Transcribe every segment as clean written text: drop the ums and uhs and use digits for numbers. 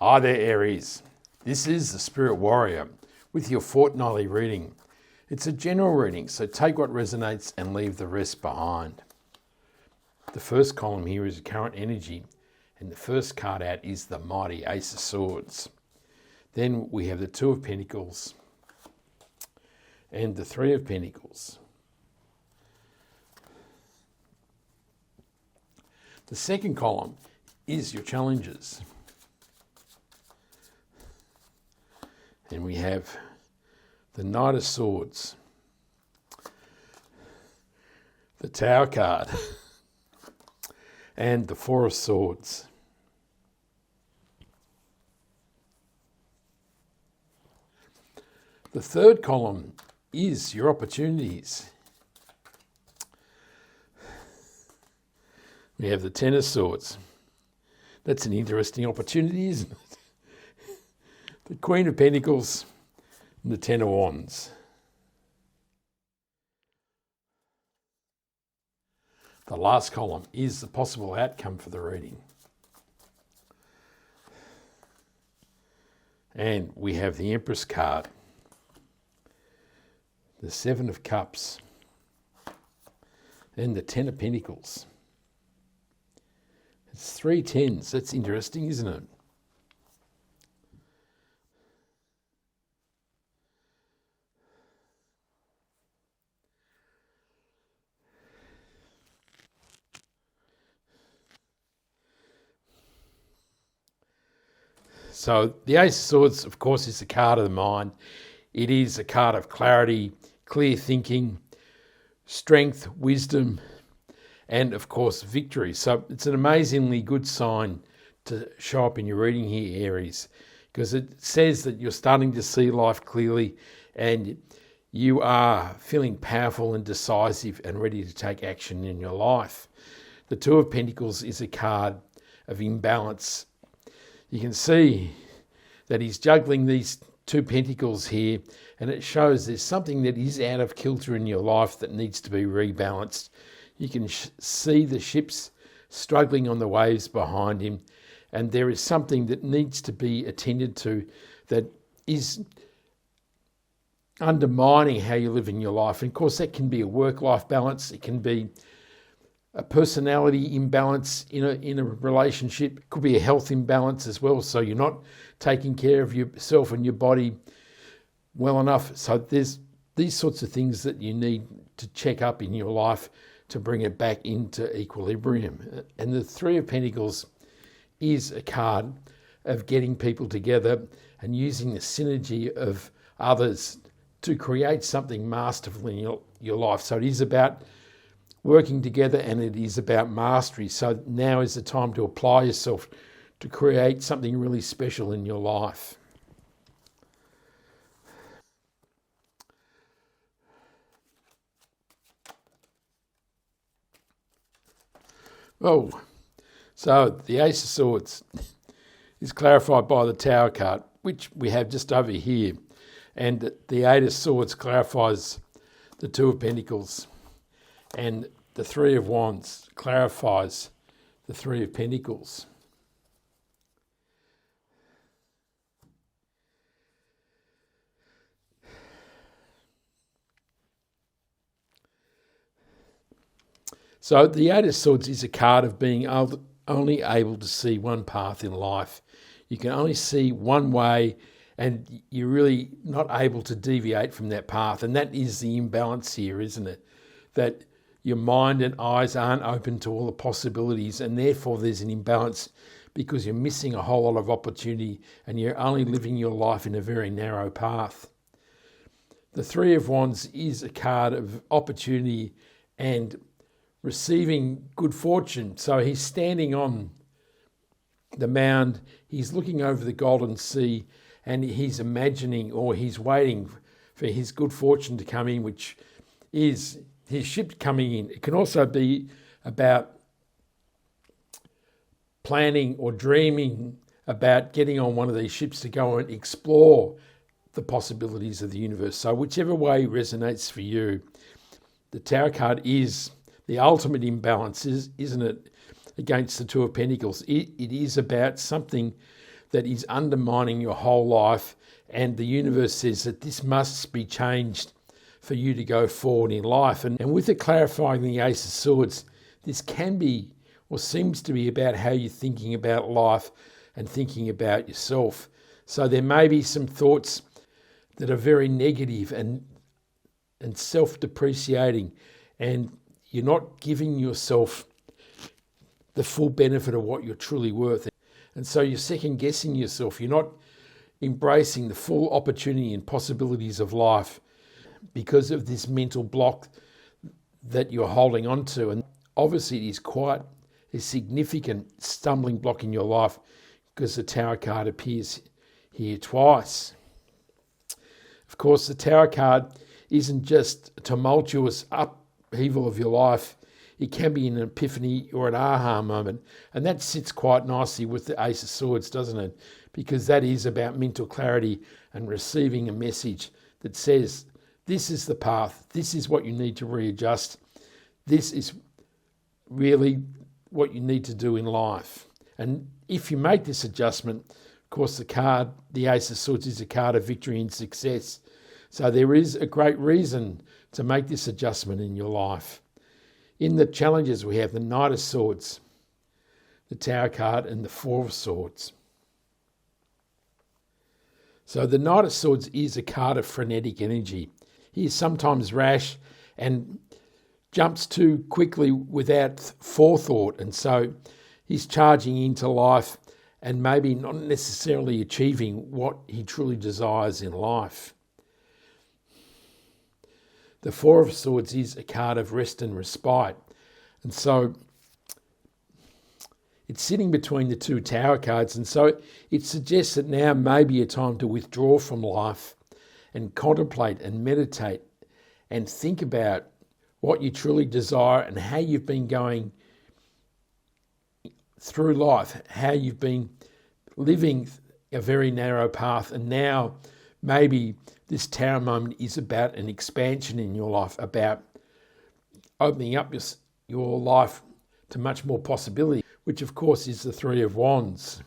Hi there, Aries. This is the Spirit Warrior with your fortnightly reading. It's a general reading, so take what resonates and leave the rest behind. The first column here is current energy, and the first card out is the mighty Ace of Swords. Then we have the Two of Pentacles and the Three of Pentacles. The second column is your challenges. And we have the Knight of Swords, the Tower card, and the Four of Swords. The third column is your opportunities. We have the Ten of Swords. That's an interesting opportunity, isn't it? The Queen of Pentacles and the Ten of Wands. The last column is the possible outcome for the reading. And we have the Empress card, the Seven of Cups, and the Ten of Pentacles. It's 3 tens. That's interesting, isn't it? So the Ace of Swords, of course, is the card of the mind. It is a card of clarity, clear thinking, strength, wisdom, and of course, victory. So it's an amazingly good sign to show up in your reading here, Aries, because it says that you're starting to see life clearly and you are feeling powerful and decisive and ready to take action in your life. The Two of Pentacles is a card of imbalance. You can see that he's juggling these two pentacles here, and it shows there's something that is out of kilter in your life that needs to be rebalanced. You can see the ships struggling on the waves behind him, and there is something that needs to be attended to that is undermining how you live in your life. And of course, that can be a work-life balance. It can be a personality imbalance in a relationship. It could be a health imbalance as well. So you're not taking care of yourself and your body well enough. So there's these sorts of things that you need to check up in your life to bring it back into equilibrium. And the Three of Pentacles is a card of getting people together and using the synergy of others to create something masterful in your life. So it is about working together, and it is about mastery. So now is the time to apply yourself to create something really special in your life. Oh, so the Ace of Swords is clarified by the Tower card, which we have just over here. And the Eight of Swords clarifies the Two of Pentacles. And the Three of Wands clarifies the Three of Pentacles. So the Eight of Swords is a card of being only able to see one path in life. You can only see one way, and you're really not able to deviate from that path. And that is the imbalance here, isn't it? That your mind and eyes aren't open to all the possibilities, and therefore there's an imbalance because you're missing a whole lot of opportunity and you're only living your life in a very narrow path. The Three of Wands is a card of opportunity and receiving good fortune. So he's standing on the mound, he's looking over the golden sea, and he's imagining, or he's waiting for his good fortune to come in, which is his ship coming in. It can also be about planning or dreaming about getting on one of these ships to go and explore the possibilities of the universe. So whichever way resonates for you, the Tower card is the ultimate imbalance, isn't it, against the Two of Pentacles. It is about something that is undermining your whole life, and the universe says that this must be changed for you to go forward in life. And with it clarifying the Ace of Swords, this can be, or seems to be, about how you're thinking about life and thinking about yourself. So there may be some thoughts that are very negative and self-depreciating, and you're not giving yourself the full benefit of what you're truly worth. And so you're second-guessing yourself. You're not embracing the full opportunity and possibilities of life because of this mental block that you're holding on to. And obviously it is quite a significant stumbling block in your life because the Tower card appears here twice. Of course, the Tower card isn't just a tumultuous upheaval of your life. It can be an epiphany or an aha moment. And that sits quite nicely with the Ace of Swords, doesn't it? Because that is about mental clarity and receiving a message that says, this is the path. This is what you need to readjust. This is really what you need to do in life. And if you make this adjustment, of course, the Ace of Swords is a card of victory and success. So there is a great reason to make this adjustment in your life. In the challenges, we have the Knight of Swords, the Tower card, and the Four of Swords. So the Knight of Swords is a card of frenetic energy. He is sometimes rash and jumps too quickly without forethought. And so he's charging into life and maybe not necessarily achieving what he truly desires in life. The Four of Swords is a card of rest and respite. And so it's sitting between the two Tower cards. And so it suggests that now may be a time to withdraw from life and contemplate and meditate and think about what you truly desire and how you've been going through life, how you've been living a very narrow path. And now maybe this Tower moment is about an expansion in your life, about opening up your life to much more possibility, which of course is the Three of Wands.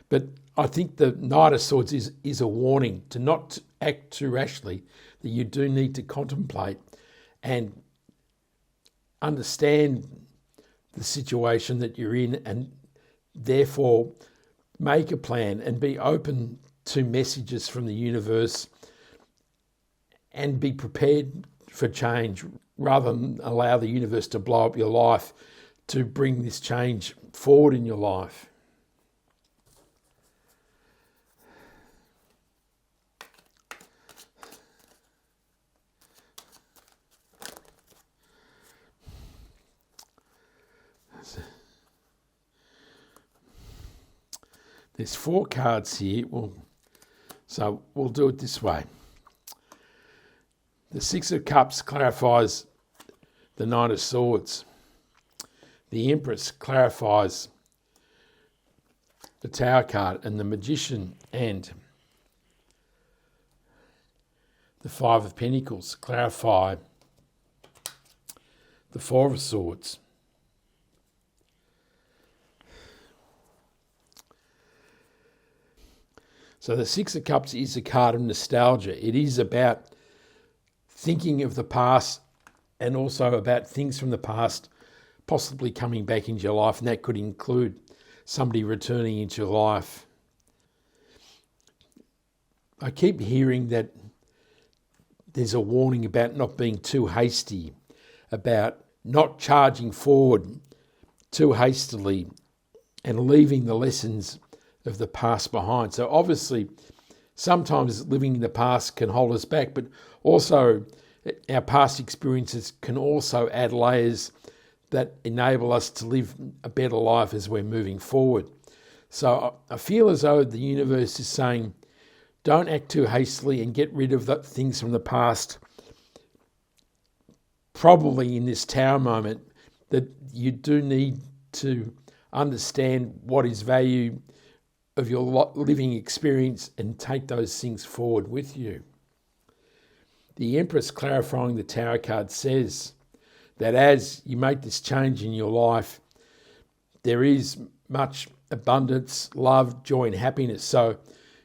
But I think the Knight of Swords is a warning to not act too rashly, that you do need to contemplate and understand the situation that you're in, and therefore make a plan and be open to messages from the universe and be prepared for change, rather than allow the universe to blow up your life to bring this change forward in your life. There's 4 cards here, so we'll do it this way. The Six of Cups clarifies the Knight of Swords. The Empress clarifies the Tower card, and the Magician and the Five of Pentacles clarify the Four of Swords. So the Six of Cups is a card of nostalgia. It is about thinking of the past and also about things from the past possibly coming back into your life, and that could include somebody returning into your life. I keep hearing that there's a warning about not being too hasty, about not charging forward too hastily and leaving the lessons of the past behind. So obviously, sometimes living in the past can hold us back, but also our past experiences can also add layers that enable us to live a better life as we're moving forward. So I feel as though the universe is saying, don't act too hastily and get rid of the things from the past. Probably in this Tower moment, that you do need to understand what is value of your living experience and take those things forward with you. The Empress clarifying the Tower card says that as you make this change in your life, there is much abundance, love, joy and happiness so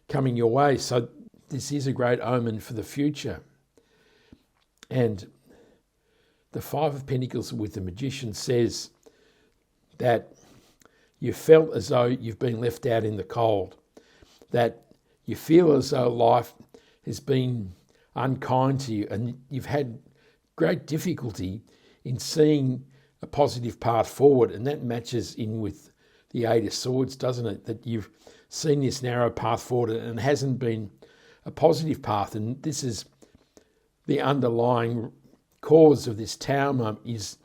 coming your way. So this is a great omen for the future. And the Five of Pentacles with the Magician says that you felt as though you've been left out in the cold, that you feel as though life has been unkind to you and you've had great difficulty in seeing a positive path forward. And that matches in with the Eight of Swords, doesn't it? That you've seen this narrow path forward and it hasn't been a positive path. And this is the underlying cause of this Tower moment, is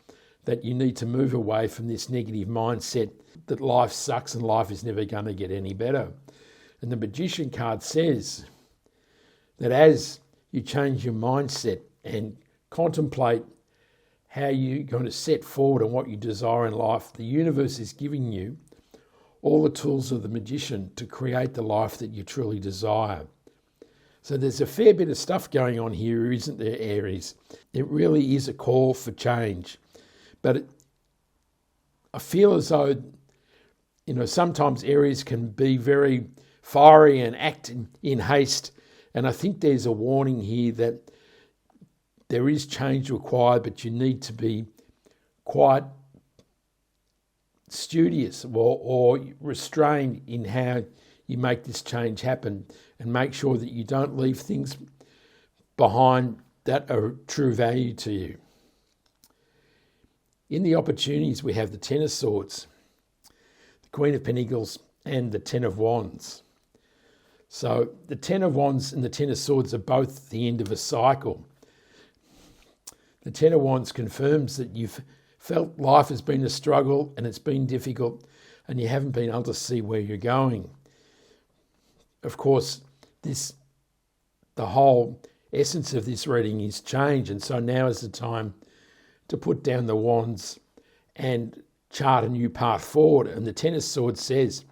that you need to move away from this negative mindset that life sucks and life is never going to get any better. And the Magician card says that as you change your mindset and contemplate how you're going to set forward and what you desire in life, the universe is giving you all the tools of the Magician to create the life that you truly desire. So there's a fair bit of stuff going on here, isn't there, Aries? It really is a call for change. But I feel as though, sometimes Aries can be very fiery and act in haste. And I think there's a warning here that there is change required, but you need to be quite studious or restrained in how you make this change happen, and make sure that you don't leave things behind that are true value to you. In the opportunities, we have the Ten of Swords, the Queen of Pentacles, and the Ten of Wands. So the Ten of Wands and the Ten of Swords are both the end of a cycle. The Ten of Wands confirms that you've felt life has been a struggle and it's been difficult and you haven't been able to see where you're going. Of course, the whole essence of this reading is change, and so now is the time to put down the wands and chart a new path forward. And the Ten of Swords says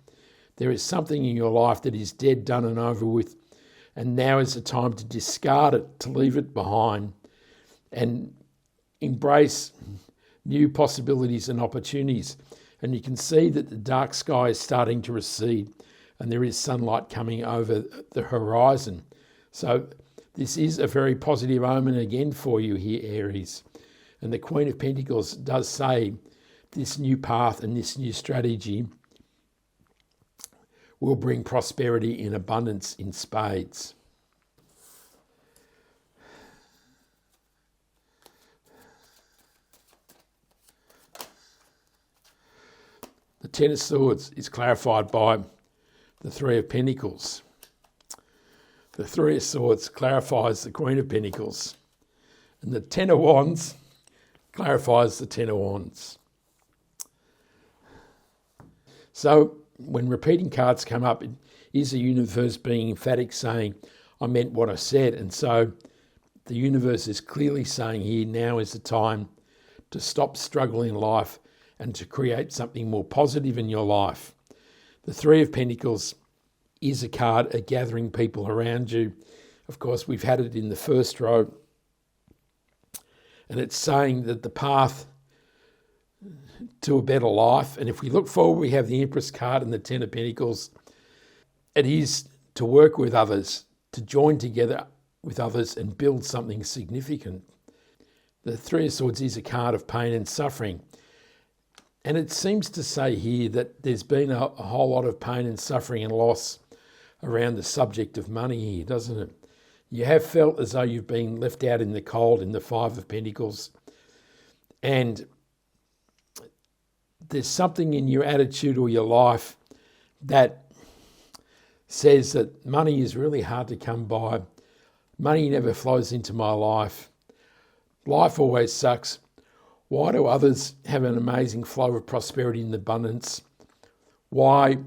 there is something in your life that is dead, done and over with, and now is the time to discard it, to leave it behind and embrace new possibilities and opportunities. And you can see that the dark sky is starting to recede and there is sunlight coming over the horizon. So this is a very positive omen again for you here, Aries. And the Queen of Pentacles does say this new path and this new strategy will bring prosperity in abundance in spades. The Ten of Swords is clarified by the Three of Pentacles. The Three of Swords clarifies the Queen of Pentacles. And the Ten of Wands clarifies the Ten of Wands. So when repeating cards come up, it is the universe being emphatic, saying, I meant what I said. And so the universe is clearly saying here, now is the time to stop struggling in life and to create something more positive in your life. The Three of Pentacles is a card of gathering people around you. Of course, we've had it in the first row. And it's saying that the path to a better life, and if we look forward, we have the Empress card and the Ten of Pentacles. It is to work with others, to join together with others and build something significant. The Three of Swords is a card of pain and suffering. And it seems to say here that there's been a whole lot of pain and suffering and loss around the subject of money here, doesn't it? You have felt as though you've been left out in the cold in the Five of Pentacles. And there's something in your attitude or your life that says that money is really hard to come by. Money never flows into my life. Life always sucks. Why do others have an amazing flow of prosperity and abundance? Why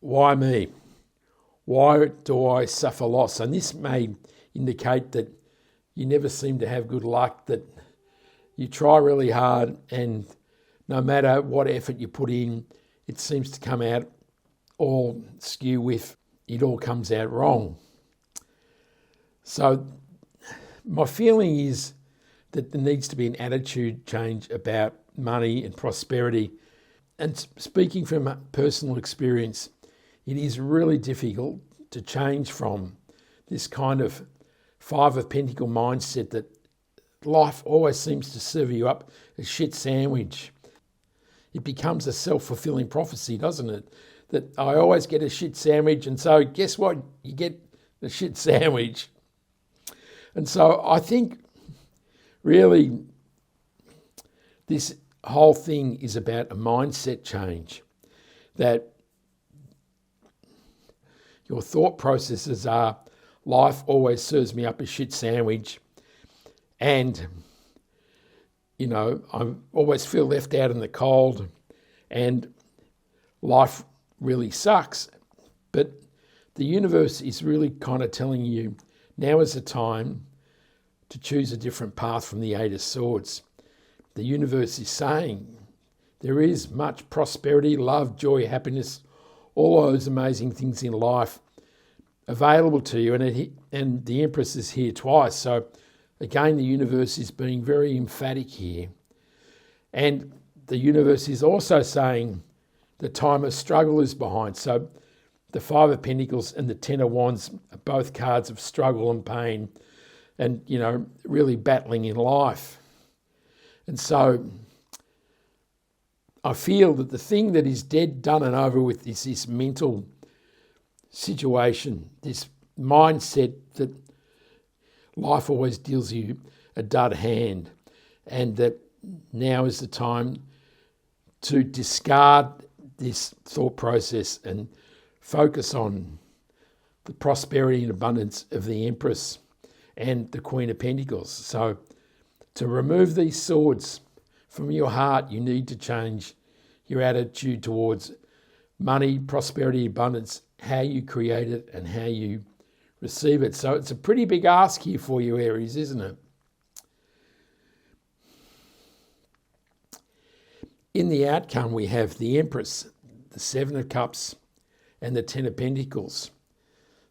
me? Why do I suffer loss? And this may indicate that you never seem to have good luck, that you try really hard and no matter what effort you put in, it seems to come out all skew with, it all comes out wrong. So my feeling is that there needs to be an attitude change about money and prosperity. And speaking from personal experience, it is really difficult to change from this kind of Five of Pentacle mindset that life always seems to serve you up a shit sandwich. It becomes a self-fulfilling prophecy, doesn't it? That I always get a shit sandwich, and so guess what? You get a shit sandwich. And so I think really this whole thing is about a mindset change, that your thought processes are, life always serves me up a shit sandwich, and I always feel left out in the cold, and life really sucks. But the universe is really kind of telling you, now is the time to choose a different path from the Eight of Swords. The universe is saying there is much prosperity, love, joy, happiness, all those amazing things in life available to you. And the Empress is here twice. So again, the universe is being very emphatic here. And the universe is also saying the time of struggle is behind. So the Five of Pentacles and the Ten of Wands are both cards of struggle and pain and, really battling in life. And so I feel that the thing that is dead, done and over with is this mental situation, this mindset that life always deals you a dud hand, and that now is the time to discard this thought process and focus on the prosperity and abundance of the Empress and the Queen of Pentacles. So to remove these swords from your heart, you need to change your attitude towards money, prosperity, abundance, how you create it and how you receive it. So it's a pretty big ask here for you, Aries, isn't it? In the outcome, we have the Empress, the Seven of Cups, and the Ten of Pentacles.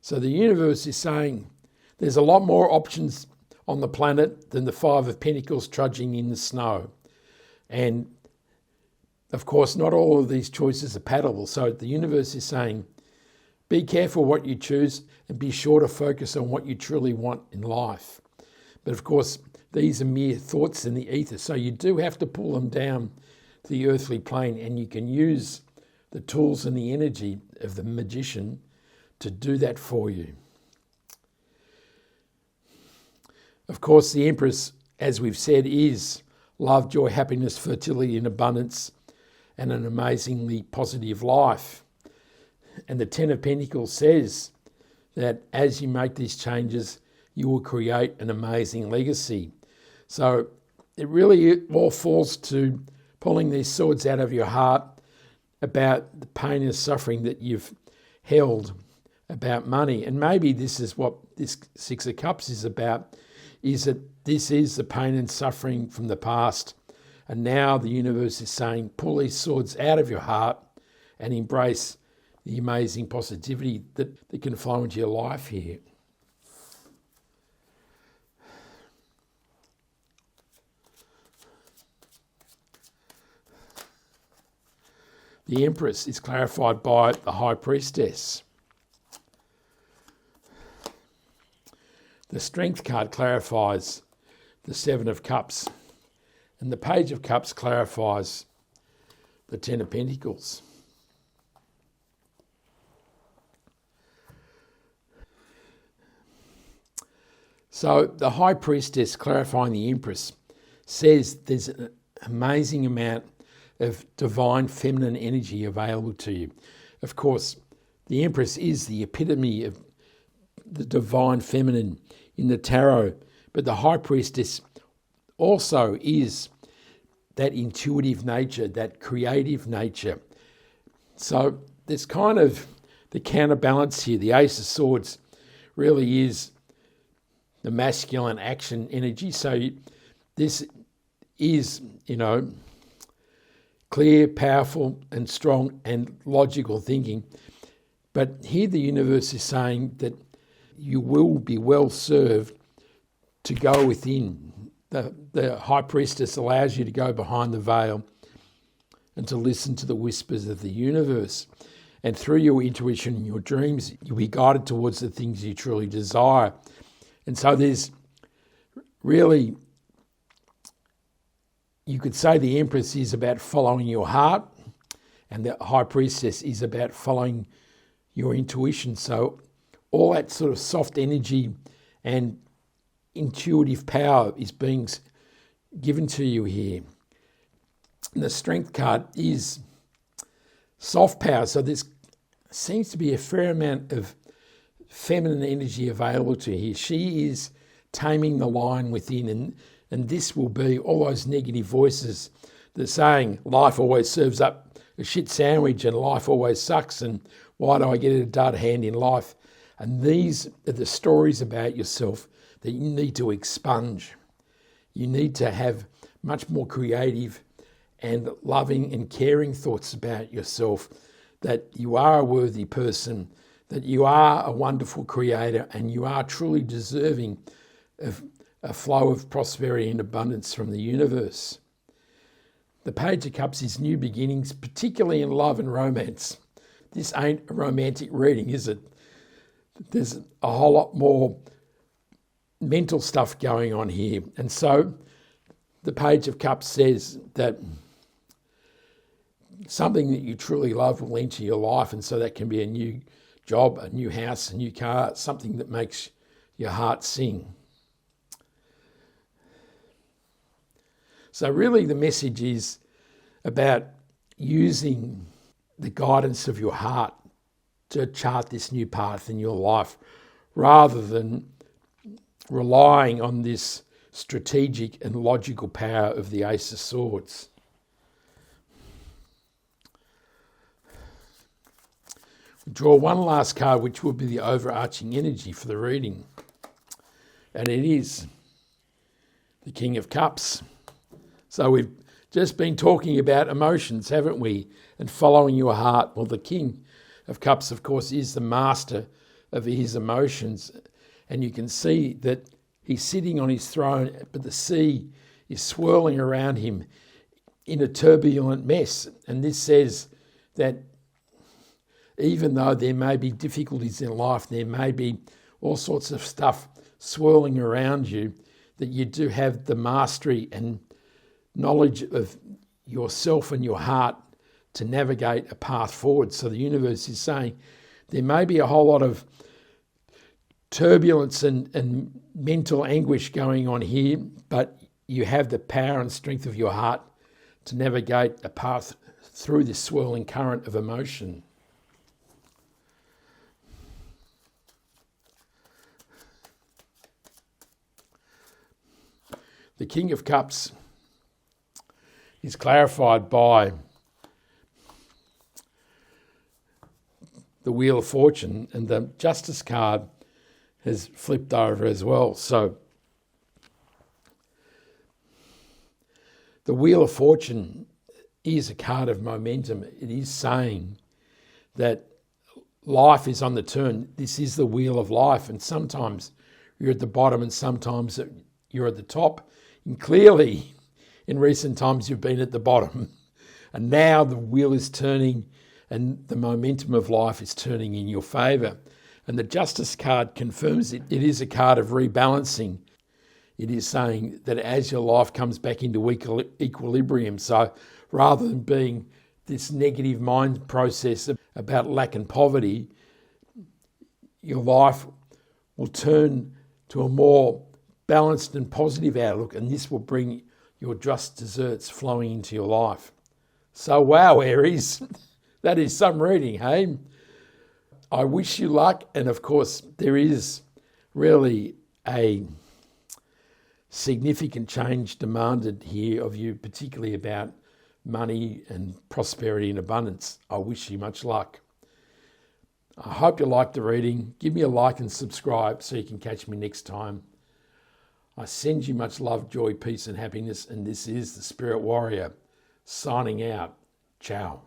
So the universe is saying there's a lot more options on the planet than the Five of Pentacles trudging in the snow. And of course, not all of these choices are palatable. So the universe is saying, be careful what you choose and be sure to focus on what you truly want in life. But of course, these are mere thoughts in the ether. So you do have to pull them down to the earthly plane, and you can use the tools and the energy of the magician to do that for you. Of course, the Empress, as we've said, is love, joy, happiness, fertility and abundance, and an amazingly positive life. And the Ten of Pentacles says that as you make these changes, you will create an amazing legacy. So it really all falls to pulling these swords out of your heart about the pain and suffering that you've held about money. And maybe this is what this Six of Cups is about, is that this is the pain and suffering from the past. And now the universe is saying, pull these swords out of your heart and embrace the amazing positivity that can flow into your life here. The Empress is clarified by the High Priestess. The Strength card clarifies the Seven of Cups, and the Page of Cups clarifies the Ten of Pentacles. So the High Priestess clarifying the Empress says there's an amazing amount of divine feminine energy available to you. Of course, the Empress is the epitome of the divine feminine in the tarot, but the High Priestess also is that intuitive nature, that creative nature. So there's kind of the counterbalance here. The Ace of Swords really is the masculine action energy. So this is, clear, powerful and strong and logical thinking. But here the universe is saying that you will be well served to go within. The High Priestess allows you to go behind the veil and to listen to the whispers of the universe. And through your intuition and your dreams, you'll be guided towards the things you truly desire. And so there's really, you could say the Empress is about following your heart, and the High Priestess is about following your intuition. So all that sort of soft energy and intuitive power is being given to you here. And the Strength card is soft power. So there seems to be a fair amount of feminine energy available to her here. She is taming the lion within, and this will be all those negative voices that are saying life always serves up a shit sandwich and life always sucks and why do I get a dud hand in life? And these are the stories about yourself that you need to expunge. You need to have much more creative and loving and caring thoughts about yourself, that you are a worthy person, that you are a wonderful creator, and you are truly deserving of a flow of prosperity and abundance from the universe. The Page of Cups is new beginnings, particularly in love and romance. This ain't a romantic reading, is it? There's a whole lot more mental stuff going on here. And so the Page of Cups says that something that you truly love will enter your life, and so that can be a new job, a new house, a new car, something that makes your heart sing. So really the message is about using the guidance of your heart to chart this new path in your life, rather than relying on this strategic and logical power of the Ace of Swords. We draw one last card, which will be the overarching energy for the reading. And it is the King of Cups. So we've just been talking about emotions, haven't we? And following your heart. Well, the King of Cups, of course, is the master of his emotions. And you can see that he's sitting on his throne, but the sea is swirling around him in a turbulent mess. And this says that even though there may be difficulties in life, there may be all sorts of stuff swirling around you, that you do have the mastery and knowledge of yourself and your heart to navigate a path forward. So the universe is saying there may be a whole lot of turbulence and mental anguish going on here, but you have the power and strength of your heart to navigate a path through this swirling current of emotion. The King of Cups is clarified by the Wheel of Fortune, and the Justice card has flipped over as well. So the Wheel of Fortune is a card of momentum. It is saying that life is on the turn. This is the wheel of life, and sometimes you're at the bottom and sometimes you're at the top. And clearly, in recent times, you've been at the bottom. And now the wheel is turning and the momentum of life is turning in your favour. And the Justice card confirms it. It is a card of rebalancing. It is saying that as your life comes back into equilibrium, so rather than being this negative mind process about lack and poverty, your life will turn to a more balanced and positive outlook, and this will bring your just desserts flowing into your life. So wow, Aries, that is some reading, hey? I wish you luck, and of course there is really a significant change demanded here of you, particularly about money and prosperity and abundance. I wish you much luck. I hope you liked the reading. Give me a like and subscribe so you can catch me next time. I send you much love, joy, peace and happiness, and this is the Spirit Warrior signing out. Ciao.